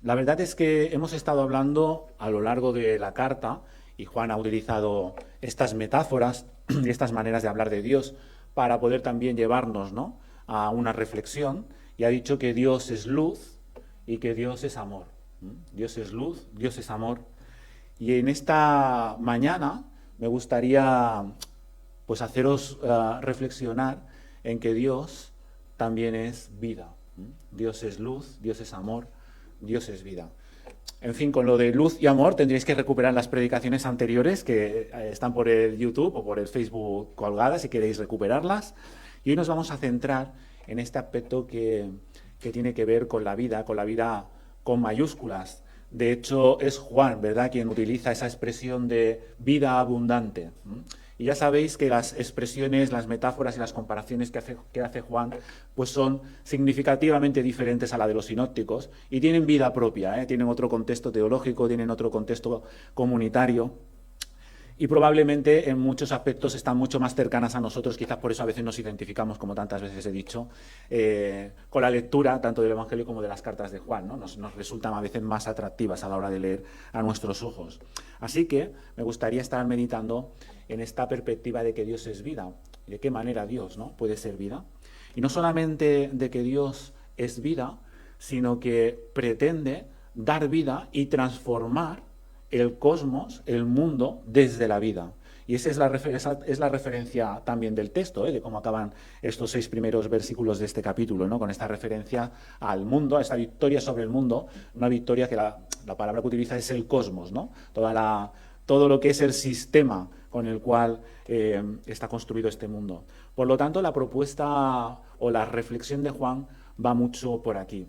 La verdad es que hemos estado hablando a lo largo de la carta, y Juan ha utilizado estas metáforas y estas maneras de hablar de Dios para poder también llevarnos, ¿no?, a una reflexión, y ha dicho que Dios es luz y que Dios es amor. Dios es luz, Dios es amor. Y en esta mañana me gustaría pues haceros reflexionar en que Dios también es vida. Dios es luz, Dios es amor, Dios es vida. En fin, con lo de luz y amor tendréis que recuperar las predicaciones anteriores que están por el YouTube o por el Facebook colgadas si queréis recuperarlas. Y hoy nos vamos a centrar en este aspecto que tiene que ver con la vida con mayúsculas. De hecho, es Juan, ¿verdad?, quien utiliza esa expresión de vida abundante. Y ya sabéis que las expresiones, las metáforas y las comparaciones que hace Juan pues son significativamente diferentes a la de los sinópticos y tienen vida propia, tienen otro contexto teológico, tienen otro contexto comunitario y probablemente en muchos aspectos están mucho más cercanas a nosotros, quizás por eso a veces nos identificamos, como tantas veces he dicho, con la lectura tanto del Evangelio como de las cartas de Juan, ¿no? Nos resultan a veces más atractivas a la hora de leer a nuestros ojos. Así que me gustaría estar meditando en esta perspectiva de que Dios es vida, y de qué manera Dios, ¿no?, puede ser vida. Y no solamente de que Dios es vida, sino que pretende dar vida y transformar el cosmos, el mundo, desde la vida. Y esa es la referencia también del texto, de cómo acaban estos 6 primeros versículos de este capítulo, ¿no?, con esta referencia al mundo, a esa victoria sobre el mundo, una victoria que la palabra que utiliza es el cosmos, ¿no? Todo lo que es el sistema con el cual está construido este mundo. Por lo tanto, la propuesta o la reflexión de Juan va mucho por aquí.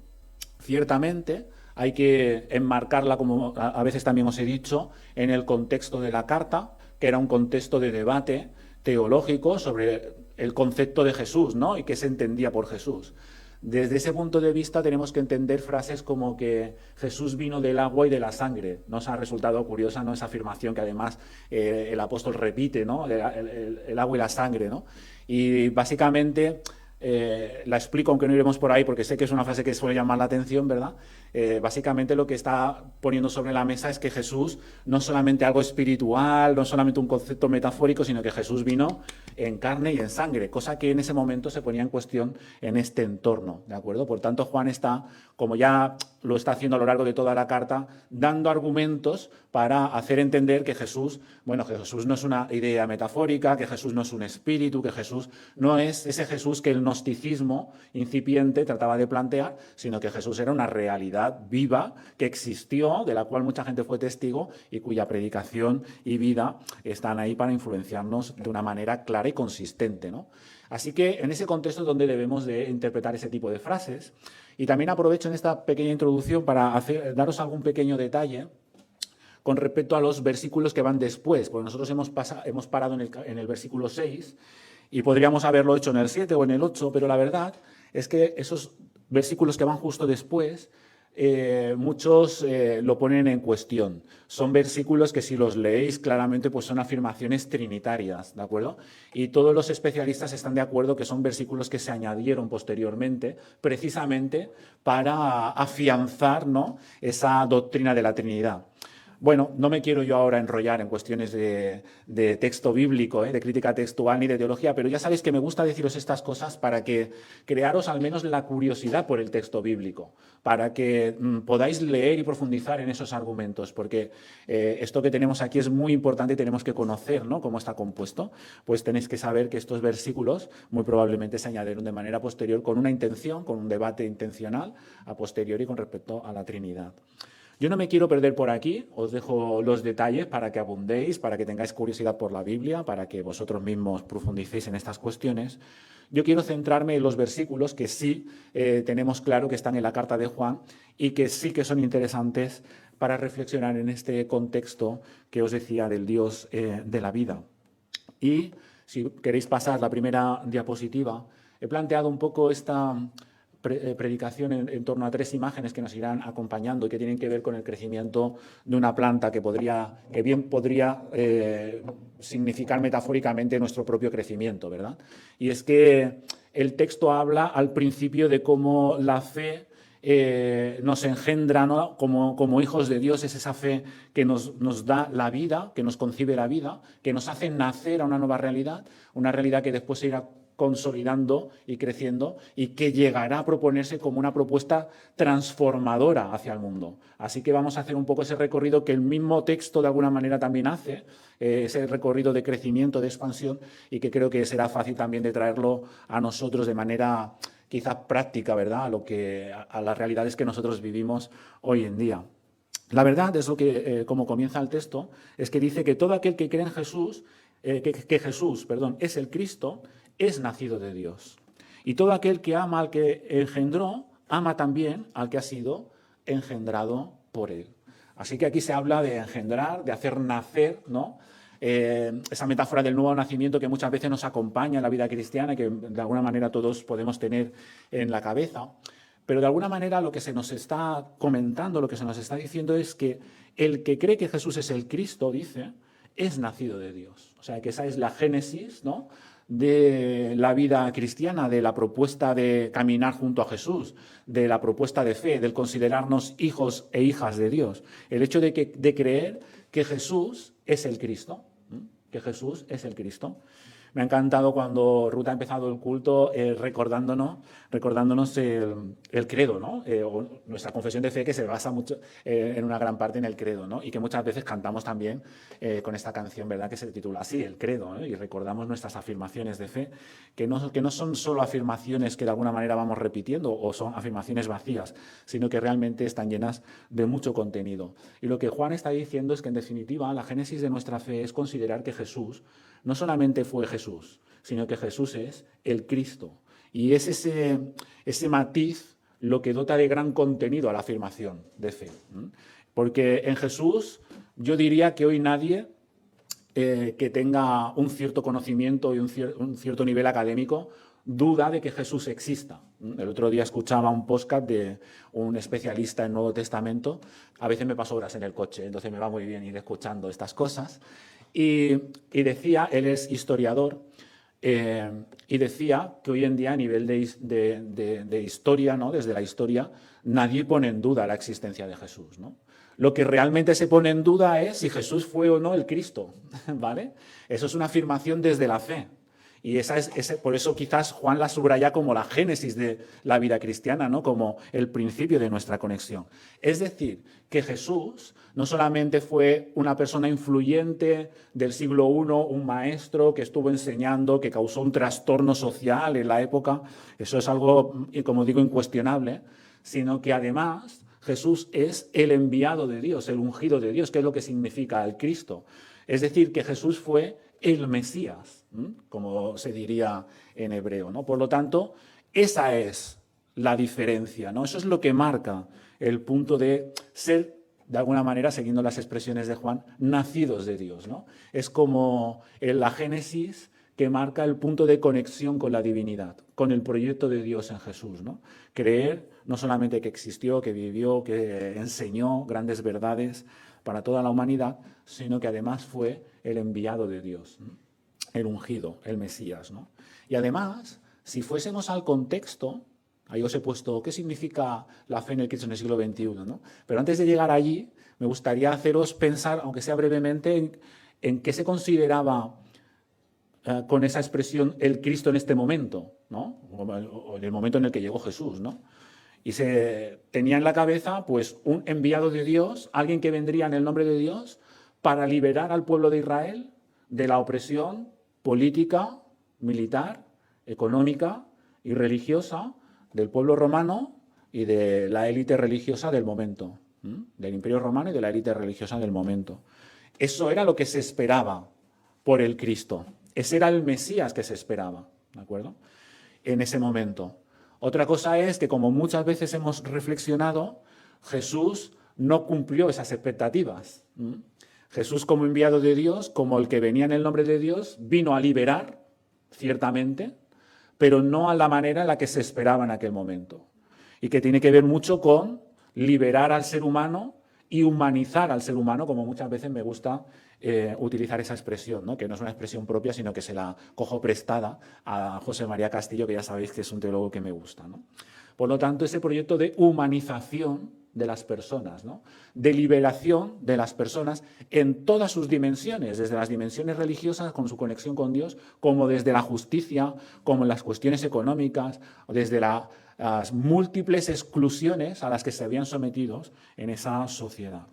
Ciertamente, hay que enmarcarla, como a veces también os he dicho, en el contexto de la carta, que era un contexto de debate teológico sobre el concepto de Jesús, ¿no?, y qué se entendía por Jesús. Desde ese punto de vista tenemos que entender frases como que Jesús vino del agua y de la sangre. Nos ha resultado curiosa, ¿no?, esa afirmación que además el apóstol repite, ¿no?, el agua y la sangre, ¿no? Y básicamente la explico, aunque no iremos por ahí, porque sé que es una frase que suele llamar la atención, ¿verdad? Básicamente lo que está poniendo sobre la mesa es que Jesús no es solamente algo espiritual, no es solamente un concepto metafórico, sino que Jesús vino en carne y en sangre, cosa que en ese momento se ponía en cuestión en este entorno, ¿de acuerdo? Por tanto, Juan está, como ya lo está haciendo a lo largo de toda la carta, dando argumentos para hacer entender que Jesús, bueno, que Jesús no es una idea metafórica, que Jesús no es un espíritu, que Jesús no es ese Jesús que el gnosticismo incipiente trataba de plantear, sino que Jesús era una realidad viva que existió, de la cual mucha gente fue testigo y cuya predicación y vida están ahí para influenciarnos de una manera clara y consistente, ¿no? Así que en ese contexto es donde debemos de interpretar ese tipo de frases. Y también aprovecho en esta pequeña introducción para daros algún pequeño detalle con respecto a los versículos que van después, porque nosotros hemos parado en el versículo 6 y podríamos haberlo hecho en el 7 o en el 8, pero la verdad es que esos versículos que van justo después, muchos lo ponen en cuestión. Son versículos que si los leéis claramente pues son afirmaciones trinitarias, ¿de acuerdo? Y todos los especialistas están de acuerdo que son versículos que se añadieron posteriormente precisamente para afianzar, ¿no?, esa doctrina de la Trinidad. Bueno, no me quiero yo ahora enrollar en cuestiones de texto bíblico, de crítica textual ni de teología, pero ya sabéis que me gusta deciros estas cosas para que crearos al menos la curiosidad por el texto bíblico, para que podáis leer y profundizar en esos argumentos, porque esto que tenemos aquí es muy importante y tenemos que conocer, ¿no?, cómo está compuesto. Pues tenéis que saber que estos versículos muy probablemente se añadieron de manera posterior con una intención, con un debate intencional a posteriori con respecto a la Trinidad. Yo no me quiero perder por aquí, os dejo los detalles para que abundéis, para que tengáis curiosidad por la Biblia, para que vosotros mismos profundicéis en estas cuestiones. Yo quiero centrarme en los versículos que sí tenemos claro que están en la carta de Juan y que sí que son interesantes para reflexionar en este contexto que os decía del Dios de la vida. Y si queréis pasar la primera diapositiva, he planteado un poco esta predicación en torno a 3 imágenes que nos irán acompañando y que tienen que ver con el crecimiento de una planta que bien podría significar metafóricamente nuestro propio crecimiento, ¿verdad? Y es que el texto habla al principio de cómo la fe nos engendra, ¿no? como hijos de Dios, es esa fe que nos da la vida, que nos concibe la vida, que nos hace nacer a una nueva realidad, una realidad que después se irá consolidando y creciendo y que llegará a proponerse como una propuesta transformadora hacia el mundo. Así que vamos a hacer un poco ese recorrido que el mismo texto de alguna manera también hace, ese recorrido de crecimiento, de expansión, y que creo que será fácil también de traerlo a nosotros de manera quizás práctica, ¿verdad?, a las realidades que nosotros vivimos hoy en día. La verdad es lo que, como comienza el texto, es que dice que todo aquel que cree en Jesús, que Jesús, es el Cristo, es nacido de Dios. Y todo aquel que ama al que engendró, ama también al que ha sido engendrado por él. Así que aquí se habla de engendrar, de hacer nacer, ¿no? Esa metáfora del nuevo nacimiento que muchas veces nos acompaña en la vida cristiana y que de alguna manera todos podemos tener en la cabeza. Pero de alguna manera lo que se nos está comentando, lo que se nos está diciendo es que el que cree que Jesús es el Cristo, dice, es nacido de Dios. O sea, que esa es la génesis, ¿no?, de la vida cristiana, de la propuesta de caminar junto a Jesús, de la propuesta de fe, del considerarnos hijos e hijas de Dios. El hecho de creer que Jesús es el Cristo, que Jesús es el Cristo. Me ha encantado cuando Ruth ha empezado el culto recordándonos el credo, ¿no? O nuestra confesión de fe, que se basa mucho en una gran parte en el credo, ¿no? Y que muchas veces cantamos también con esta canción, ¿verdad?, que se titula así, el credo, ¿no? Y recordamos nuestras afirmaciones de fe, que no son solo afirmaciones que de alguna manera vamos repitiendo o son afirmaciones vacías, sino que realmente están llenas de mucho contenido. Y lo que Juan está diciendo es que, en definitiva, la génesis de nuestra fe es considerar que Jesús no solamente fue Jesús, sino que Jesús es el Cristo. Y es ese matiz lo que dota de gran contenido a la afirmación de fe. Porque en Jesús yo diría que hoy nadie que tenga un cierto conocimiento y un cierto nivel académico duda de que Jesús exista. El otro día escuchaba un podcast de un especialista en Nuevo Testamento. A veces me paso horas en el coche, entonces me va muy bien ir escuchando estas cosas. Y decía, él es historiador, y decía que hoy en día a nivel de historia, ¿no?, desde la historia, nadie pone en duda la existencia de Jesús, ¿no? Lo que realmente se pone en duda es si Jesús fue o no el Cristo, ¿vale? Eso es una afirmación desde la fe. Y por eso quizás Juan la subraya como la génesis de la vida cristiana, ¿no?, como el principio de nuestra conexión. Es decir, que Jesús no solamente fue una persona influyente del siglo I, un maestro que estuvo enseñando, que causó un trastorno social en la época, eso es algo, como digo, incuestionable, sino que además Jesús es el enviado de Dios, el ungido de Dios, que es lo que significa el Cristo. Es decir, que Jesús fue el Mesías, como se diría en hebreo, ¿no? Por lo tanto, esa es la diferencia, ¿no? Eso es lo que marca el punto de ser, de alguna manera, siguiendo las expresiones de Juan, nacidos de Dios, ¿no? Es como la génesis que marca el punto de conexión con la divinidad, con el proyecto de Dios en Jesús, ¿no? Creer no solamente que existió, que vivió, que enseñó grandes verdades para toda la humanidad, sino que además fue el enviado de Dios, ¿no?, el ungido, el Mesías, ¿no? Y además, si fuésemos al contexto, ahí os he puesto qué significa la fe en el Cristo en el siglo XXI, ¿no? Pero antes de llegar allí, me gustaría haceros pensar, aunque sea brevemente, en qué se consideraba con esa expresión el Cristo en este momento, ¿no?, o en el momento en el que llegó Jesús, ¿no? Y se tenía en la cabeza, pues, un enviado de Dios, alguien que vendría en el nombre de Dios para liberar al pueblo de Israel de la opresión política, militar, económica y religiosa del pueblo romano y de la élite religiosa del momento, del Imperio Romano y de la élite religiosa del momento. Eso era lo que se esperaba por el Cristo. Ese era el Mesías que se esperaba, ¿de acuerdo?, en ese momento. Otra cosa es que, como muchas veces hemos reflexionado, Jesús no cumplió esas expectativas. Jesús, como enviado de Dios, como el que venía en el nombre de Dios, vino a liberar, ciertamente, pero no a la manera en la que se esperaba en aquel momento. Y que tiene que ver mucho con liberar al ser humano y humanizar al ser humano, como muchas veces me gusta utilizar esa expresión, ¿no? Que no es una expresión propia, sino que se la cojo prestada a José María Castillo, que ya sabéis que es un teólogo que me gusta, ¿no? Por lo tanto, ese proyecto de humanización de las personas, ¿no? De liberación de las personas en todas sus dimensiones, desde las dimensiones religiosas con su conexión con Dios, como desde la justicia, como en las cuestiones económicas, desde las múltiples exclusiones a las que se habían sometido en esa sociedad.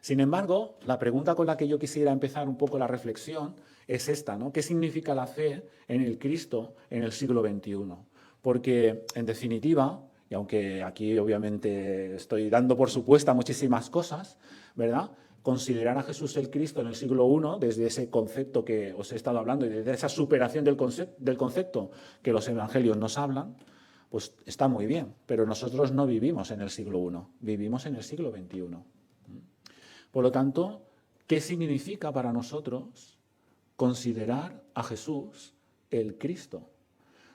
Sin embargo, la pregunta con la que yo quisiera empezar un poco la reflexión es esta, ¿no? ¿Qué significa la fe en el Cristo en el siglo XXI? Porque, en definitiva, y aunque aquí obviamente estoy dando por supuesta muchísimas cosas, ¿verdad? Considerar a Jesús el Cristo en el siglo I, desde ese concepto que os he estado hablando y desde esa superación del concepto que los evangelios nos hablan, pues está muy bien, pero nosotros no vivimos en el siglo I, vivimos en el siglo XXI. Por lo tanto, ¿qué significa para nosotros considerar a Jesús el Cristo?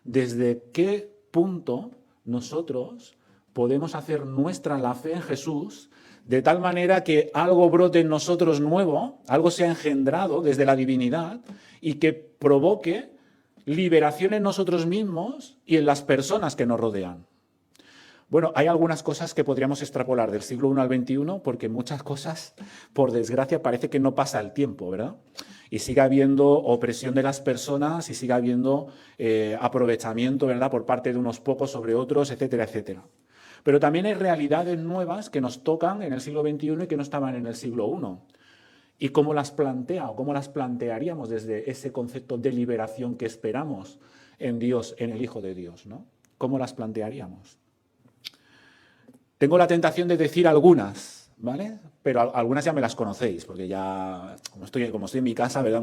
¿Desde qué punto nosotros podemos hacer nuestra la fe en Jesús de tal manera que algo brote en nosotros nuevo, algo sea engendrado desde la divinidad y que provoque liberación en nosotros mismos y en las personas que nos rodean? Bueno, hay algunas cosas que podríamos extrapolar del siglo I al XXI, porque muchas cosas, por desgracia, parece que no pasa el tiempo, ¿verdad? Y sigue habiendo opresión de las personas y sigue habiendo aprovechamiento, ¿verdad?, por parte de unos pocos sobre otros, etcétera, etcétera. Pero también hay realidades nuevas que nos tocan en el siglo XXI y que no estaban en el siglo I. ¿Y cómo las plantea o cómo las plantearíamos desde ese concepto de liberación que esperamos en Dios, en el Hijo de Dios, ¿no? ¿Cómo las plantearíamos? Tengo la tentación de decir algunas, ¿vale? Pero algunas ya me las conocéis, porque ya, como estoy en mi casa, ¿verdad?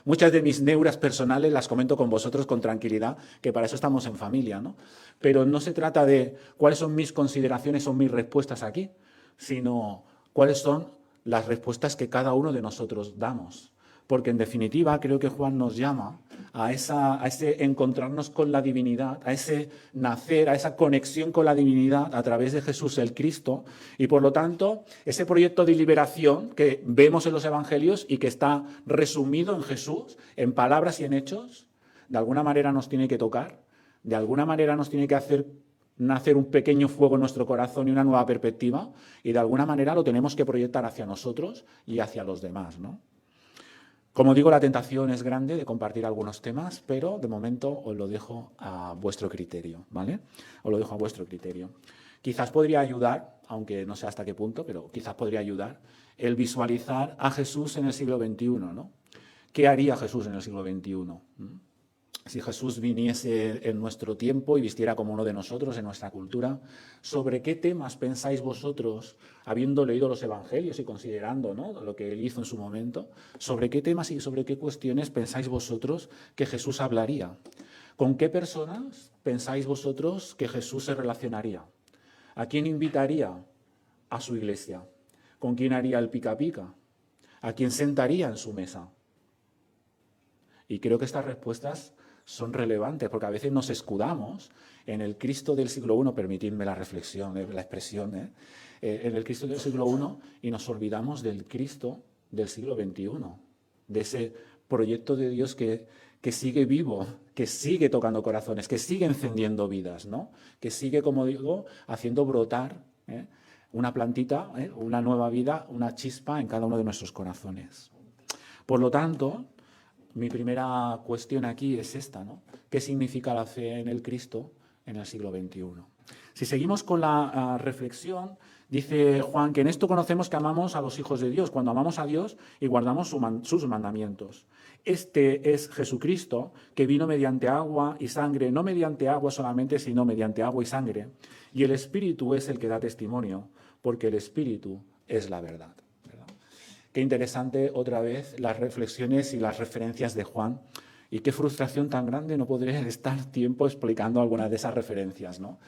Muchas de mis neuras personales las comento con vosotros con tranquilidad, que para eso estamos en familia, ¿no? Pero no se trata de cuáles son mis consideraciones o mis respuestas aquí, sino cuáles son las respuestas que cada uno de nosotros damos. Porque en definitiva creo que Juan nos llama a ese encontrarnos con la divinidad, a ese nacer, a esa conexión con la divinidad a través de Jesús el Cristo, y por lo tanto ese proyecto de liberación que vemos en los evangelios y que está resumido en Jesús, en palabras y en hechos, de alguna manera nos tiene que tocar, de alguna manera nos tiene que hacer nacer un pequeño fuego en nuestro corazón y una nueva perspectiva, y de alguna manera lo tenemos que proyectar hacia nosotros y hacia los demás, ¿no? Como digo, la tentación es grande de compartir algunos temas, pero de momento os lo dejo a vuestro criterio, ¿vale? Os lo dejo a vuestro criterio. Quizás podría ayudar, aunque no sé hasta qué punto, pero quizás podría ayudar el visualizar a Jesús en el siglo XXI, ¿no? ¿Qué haría Jesús en el siglo XXI? Si Jesús viniese en nuestro tiempo y vistiera como uno de nosotros en nuestra cultura, ¿sobre qué temas pensáis vosotros, habiendo leído los evangelios y considerando, ¿no?, lo que él hizo en su momento, sobre qué temas y sobre qué cuestiones pensáis vosotros que Jesús hablaría? ¿Con qué personas pensáis vosotros que Jesús se relacionaría? ¿A quién invitaría a su iglesia? ¿Con quién haría el pica pica? ¿A quién sentaría en su mesa? Y creo que estas respuestas son relevantes, porque a veces nos escudamos en el Cristo del siglo I, permitidme la reflexión, la expresión, en el Cristo del siglo I, y nos olvidamos del Cristo del siglo XXI, de ese proyecto de Dios que sigue vivo, que sigue tocando corazones, que sigue encendiendo vidas, ¿no? Que sigue, como digo, haciendo brotar una plantita, una nueva vida, una chispa en cada uno de nuestros corazones. Por lo tanto, mi primera cuestión aquí es esta, ¿no? ¿Qué significa la fe en el Cristo en el siglo XXI? Si seguimos con la reflexión, dice Juan que en esto conocemos que amamos a los hijos de Dios, cuando amamos a Dios y guardamos sus mandamientos. Este es Jesucristo, que vino mediante agua y sangre, no mediante agua solamente, sino mediante agua y sangre. Y el Espíritu es el que da testimonio, porque el Espíritu es la verdad. Qué interesante otra vez las reflexiones y las referencias de Juan, y qué frustración tan grande no poder estar tiempo explicando algunas de esas referencias, ¿no?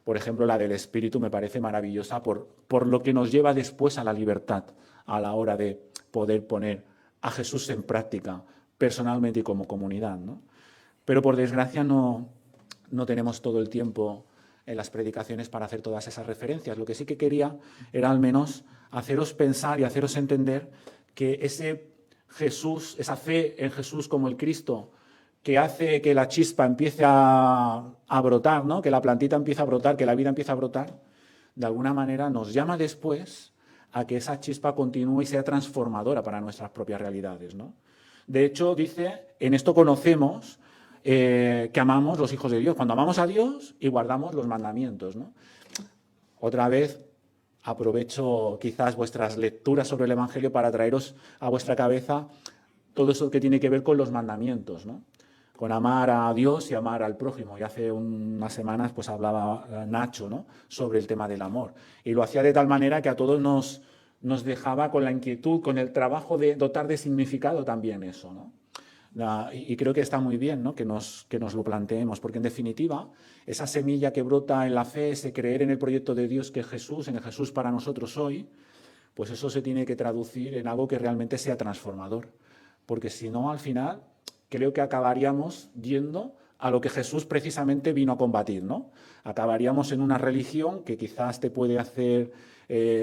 Por ejemplo, la del Espíritu me parece maravillosa por lo que nos lleva después a la libertad a la hora de poder poner a Jesús en práctica personalmente y como comunidad, ¿no? Pero por desgracia no tenemos todo el tiempo en las predicaciones para hacer todas esas referencias. Lo que sí que quería era al menos haceros pensar y haceros entender que ese Jesús, esa fe en Jesús como el Cristo, que hace que la chispa empiece a brotar, ¿no? Que la plantita empiece a brotar, que la vida empiece a brotar, de alguna manera nos llama después a que esa chispa continúe y sea transformadora para nuestras propias realidades, ¿no? De hecho, dice, en esto conocemos que amamos los hijos de Dios, cuando amamos a Dios y guardamos los mandamientos, ¿no? Otra vez aprovecho quizás vuestras lecturas sobre el Evangelio para traeros a vuestra cabeza todo eso que tiene que ver con los mandamientos, ¿no? Con amar a Dios y amar al prójimo. Y hace unas semanas pues hablaba Nacho, ¿no? Sobre el tema del amor. Y lo hacía de tal manera que a todos nos dejaba con la inquietud, con el trabajo de dotar de significado también eso, ¿no? Y creo que está muy bien, ¿no? que nos lo planteemos, porque en definitiva esa semilla que brota en la fe, ese creer en el proyecto de Dios que es Jesús, en el Jesús para nosotros hoy, pues eso se tiene que traducir en algo que realmente sea transformador. Porque si no, al final, creo que acabaríamos yendo a lo que Jesús precisamente vino a combatir, ¿no? Acabaríamos en una religión que quizás te puede hacer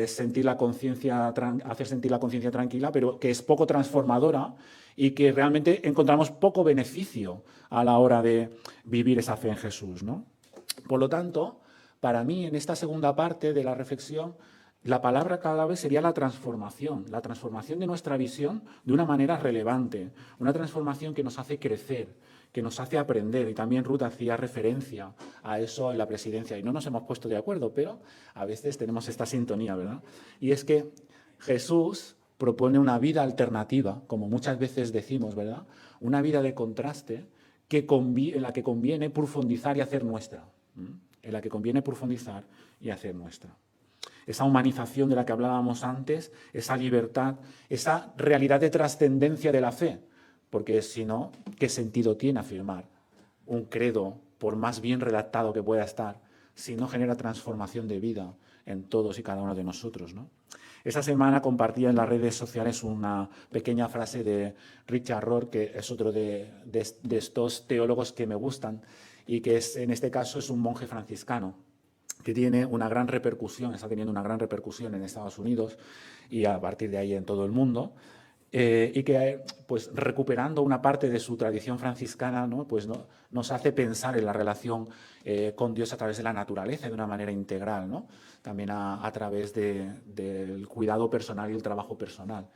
sentir la conciencia tranquila, pero que es poco transformadora y que realmente encontramos poco beneficio a la hora de vivir esa fe en Jesús, ¿no? Por lo tanto, para mí, en esta segunda parte de la reflexión, la palabra clave sería la transformación de nuestra visión de una manera relevante, una transformación que nos hace crecer, que nos hace aprender. Y también Ruth hacía referencia a eso en la presidencia. Y no nos hemos puesto de acuerdo, pero a veces tenemos esta sintonía, ¿verdad? Y es que Jesús propone una vida alternativa, como muchas veces decimos, ¿verdad? Una vida de contraste en la que conviene profundizar y hacer nuestra. En la que conviene profundizar y hacer nuestra. Esa humanización de la que hablábamos antes, esa libertad, esa realidad de trascendencia de la fe. Porque si no, ¿qué sentido tiene afirmar un credo, por más bien redactado que pueda estar, si no genera transformación de vida en todos y cada uno de nosotros, ¿no? Esa semana compartía en las redes sociales una pequeña frase de Richard Rohr, que es otro de estos teólogos que me gustan, y que en este caso es un monje franciscano, que tiene una gran repercusión, está teniendo una gran repercusión en Estados Unidos y a partir de ahí en todo el mundo, y que pues recuperando una parte de su tradición franciscana, ¿no? Pues nos hace pensar en la relación con Dios a través de la naturaleza de una manera integral, ¿no? También a través del cuidado personal y el trabajo personal.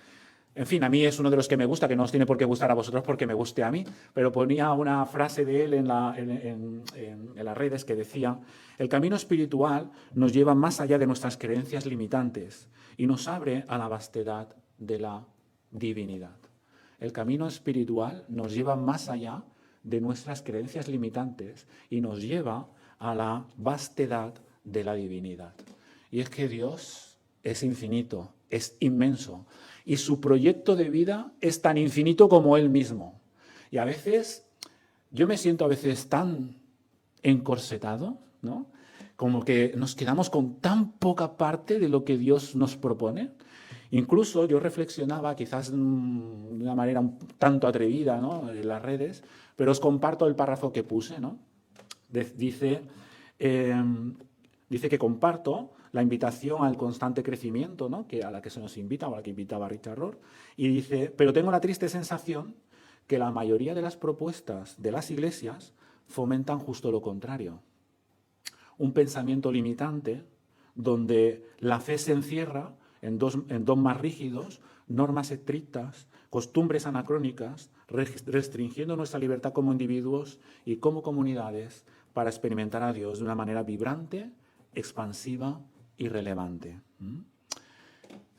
En fin, a mí es uno de los que me gusta, que no os tiene por qué gustar a vosotros porque me guste a mí, pero ponía una frase de él en las redes que decía: el camino espiritual nos lleva más allá de nuestras creencias limitantes y nos abre a la vastedad de la divinidad. El camino espiritual nos lleva más allá de nuestras creencias limitantes y nos lleva a la vastedad de la divinidad. Y es que Dios es infinito, es inmenso. Y su proyecto de vida es tan infinito como Él mismo. Y a veces, yo me siento a veces tan encorsetado, ¿no? Como que nos quedamos con tan poca parte de lo que Dios nos propone. Incluso yo reflexionaba, quizás de una manera un tanto atrevida, ¿no? En las redes, pero os comparto el párrafo que puse, ¿no? Dice que comparto la invitación al constante crecimiento, ¿no? A la que se nos invita, o a la que invitaba Richard Rohr, y dice: pero tengo la triste sensación que la mayoría de las propuestas de las iglesias fomentan justo lo contrario. Un pensamiento limitante donde la fe se encierra en dogmas rígidos, normas estrictas, costumbres anacrónicas, restringiendo nuestra libertad como individuos y como comunidades para experimentar a Dios de una manera vibrante, expansiva y relevante.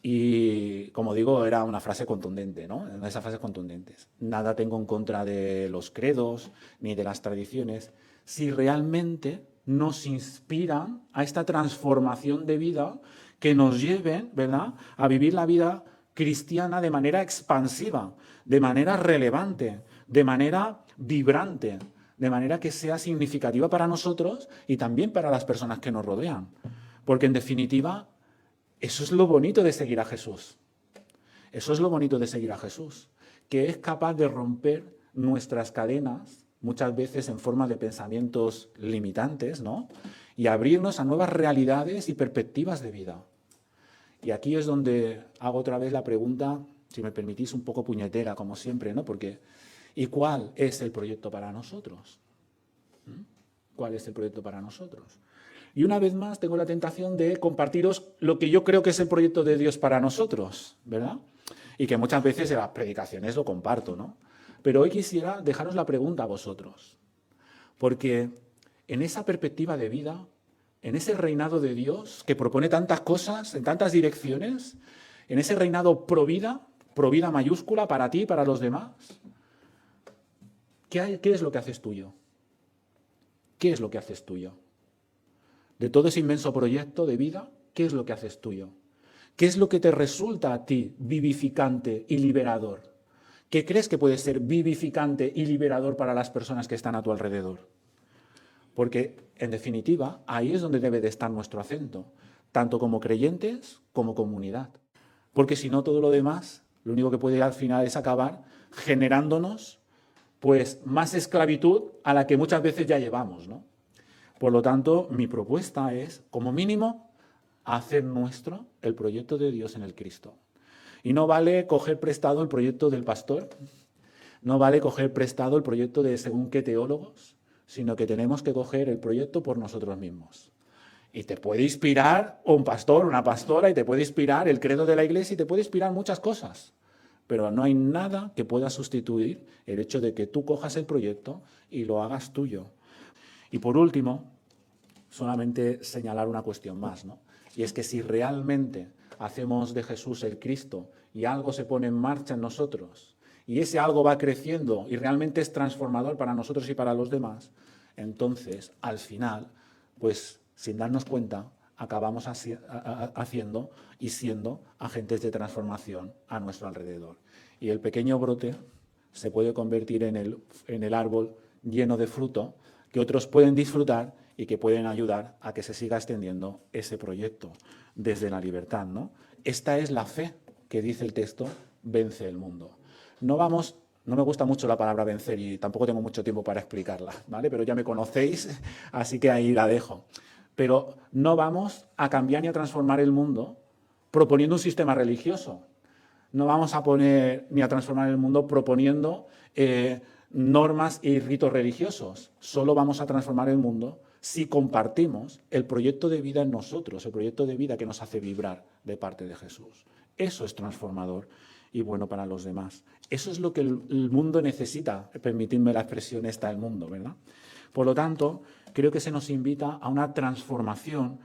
Y, como digo, era una frase contundente, ¿no? Esas frases contundentes. Nada tengo en contra de los credos ni de las tradiciones, si realmente nos inspiran a esta transformación de vida que nos lleven, ¿verdad?, a vivir la vida cristiana de manera expansiva, de manera relevante, de manera vibrante, de manera que sea significativa para nosotros y también para las personas que nos rodean. Porque, en definitiva, eso es lo bonito de seguir a Jesús. Eso es lo bonito de seguir a Jesús, que es capaz de romper nuestras cadenas, muchas veces en forma de pensamientos limitantes, ¿no? y abrirnos a nuevas realidades y perspectivas de vida. Y aquí es donde hago otra vez la pregunta, si me permitís, un poco puñetera, como siempre, ¿no? Porque, ¿y cuál es el proyecto para nosotros? ¿Cuál es el proyecto para nosotros? Y una vez más tengo la tentación de compartiros lo que yo creo que es el proyecto de Dios para nosotros, ¿verdad? Y que muchas veces en las predicaciones lo comparto, ¿no? Pero hoy quisiera dejaros la pregunta a vosotros, porque en esa perspectiva de vida, en ese reinado de Dios que propone tantas cosas, en tantas direcciones, en ese reinado pro vida mayúscula para ti y para los demás, ¿qué es lo que haces tuyo? ¿Qué es lo que haces tuyo? De todo ese inmenso proyecto de vida, ¿qué es lo que haces tuyo? ¿Qué es lo que te resulta a ti vivificante y liberador? ¿Qué crees que puede ser vivificante y liberador para las personas que están a tu alrededor? Porque, en definitiva, ahí es donde debe de estar nuestro acento, tanto como creyentes como comunidad. Porque si no, todo lo demás, lo único que puede al final es acabar generándonos pues más esclavitud a la que muchas veces ya llevamos, ¿no? Por lo tanto, mi propuesta es, como mínimo, hacer nuestro el proyecto de Dios en el Cristo. Y no vale coger prestado el proyecto del pastor, no vale coger prestado el proyecto de según qué teólogos, sino que tenemos que coger el proyecto por nosotros mismos. Y te puede inspirar un pastor, una pastora, y te puede inspirar el credo de la iglesia, y te puede inspirar muchas cosas. Pero no hay nada que pueda sustituir el hecho de que tú cojas el proyecto y lo hagas tuyo. Y por último, solamente señalar una cuestión más, ¿no? Y es que si realmente hacemos de Jesús el Cristo y algo se pone en marcha en nosotros, y ese algo va creciendo y realmente es transformador para nosotros y para los demás, entonces, al final, pues sin darnos cuenta, acabamos haciendo y siendo agentes de transformación a nuestro alrededor. Y el pequeño brote se puede convertir en el árbol lleno de fruto que otros pueden disfrutar y que pueden ayudar a que se siga extendiendo ese proyecto desde la libertad, ¿no? Esta es la fe que dice el texto, vence el mundo. No me gusta mucho la palabra vencer y tampoco tengo mucho tiempo para explicarla, ¿vale? Pero ya me conocéis, así que ahí la dejo. Pero no vamos a cambiar ni a transformar el mundo proponiendo un sistema religioso. No vamos a poner ni a transformar el mundo proponiendo normas y ritos religiosos. Solo vamos a transformar el mundo si compartimos el proyecto de vida en nosotros, el proyecto de vida que nos hace vibrar de parte de Jesús. Eso es transformador y bueno para los demás. Eso es lo que el mundo necesita, permitidme la expresión esta del mundo, ¿verdad? Por lo tanto, creo que se nos invita a una transformación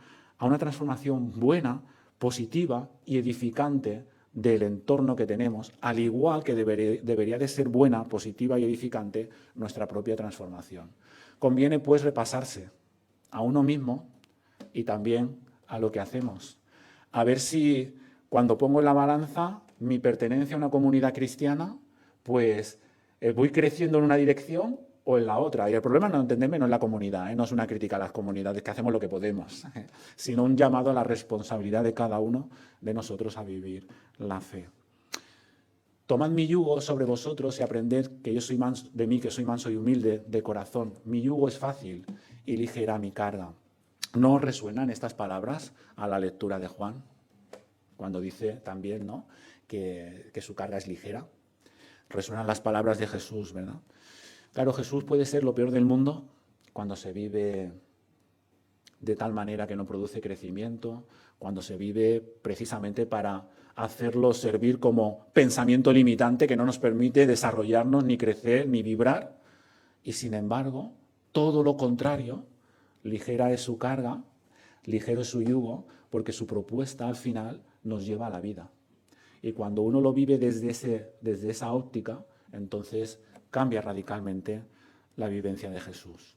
buena, positiva y edificante del entorno que tenemos, al igual que debería de ser buena, positiva y edificante nuestra propia transformación. Conviene, pues, repasarse a uno mismo y también a lo que hacemos. A ver si cuando pongo en la balanza mi pertenencia a una comunidad cristiana, pues voy creciendo en una dirección o en la otra. Y el problema, no entenderme, no es la comunidad, no es una crítica a las comunidades, que hacemos lo que podemos, sino un llamado a la responsabilidad de cada uno de nosotros a vivir la fe. Tomad mi yugo sobre vosotros y aprended que yo soy manso, de mí, que soy manso y humilde de corazón. Mi yugo es fácil y ligera mi carga. ¿No os resuenan estas palabras a la lectura de Juan? Cuando dice también, ¿no?, que su carga es ligera. Resuenan las palabras de Jesús, ¿verdad? Claro, Jesús puede ser lo peor del mundo cuando se vive de tal manera que no produce crecimiento, cuando se vive precisamente para hacerlo servir como pensamiento limitante que no nos permite desarrollarnos, ni crecer, ni vibrar. Y sin embargo, todo lo contrario, ligera es su carga, ligero es su yugo, porque su propuesta al final nos lleva a la vida. Y cuando uno lo vive desde esa óptica, entonces cambia radicalmente la vivencia de Jesús.